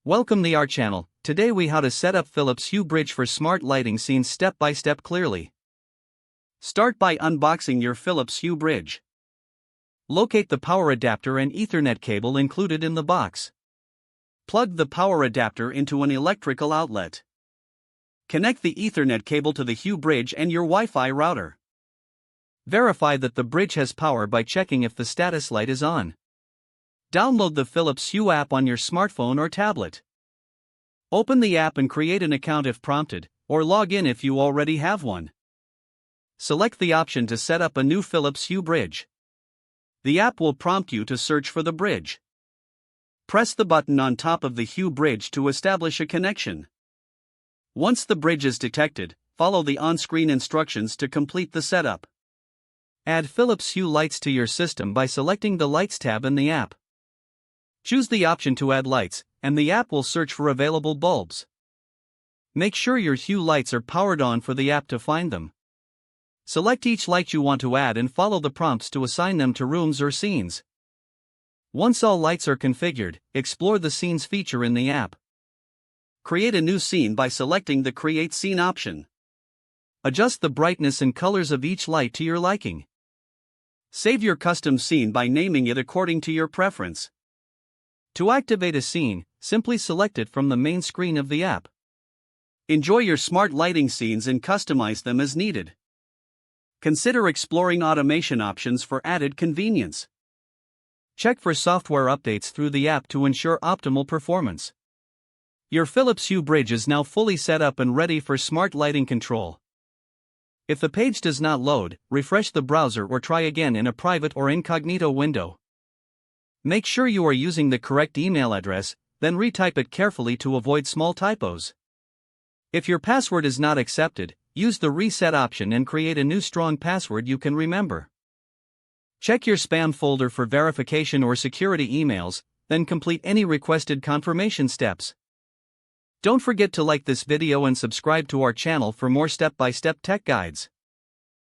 Welcome to our channel. Today we how to set up Philips Hue Bridge for smart lighting scenes step by step clearly. Start by unboxing your Philips Hue Bridge. Locate the power adapter and Ethernet cable included in the box. Plug the power adapter into an electrical outlet. Connect the Ethernet cable to the Hue Bridge and your Wi-Fi router. Verify that the bridge has power by checking if the status light is on. Download the Philips Hue app on your smartphone or tablet. Open the app and create an account if prompted, or log in if you already have one. Select the option to set up a new Philips Hue Bridge. The app will prompt you to search for the bridge. Press the button on top of the Hue Bridge to establish a connection. Once the bridge is detected, follow the on-screen instructions to complete the setup. Add Philips Hue lights to your system by selecting the Lights tab in the app. Choose the option to add lights, and the app will search for available bulbs. Make sure your Hue lights are powered on for the app to find them. Select each light you want to add and follow the prompts to assign them to rooms or scenes. Once all lights are configured, explore the Scenes feature in the app. Create a new scene by selecting the Create Scene option. Adjust the brightness and colors of each light to your liking. Save your custom scene by naming it according to your preference. To activate a scene, simply select it from the main screen of the app. Enjoy your smart lighting scenes and customize them as needed. Consider exploring automation options for added convenience. Check for software updates through the app to ensure optimal performance. Your Philips Hue Bridge is now fully set up and ready for smart lighting control. If the page does not load, refresh the browser or try again in a private or incognito window. Make sure you are using the correct email address, then retype it carefully to avoid small typos. If your password is not accepted, use the reset option and create a new strong password you can remember. Check your spam folder for verification or security emails, then complete any requested confirmation steps. Don't forget to like this video and subscribe to our channel for more step-by-step tech guides.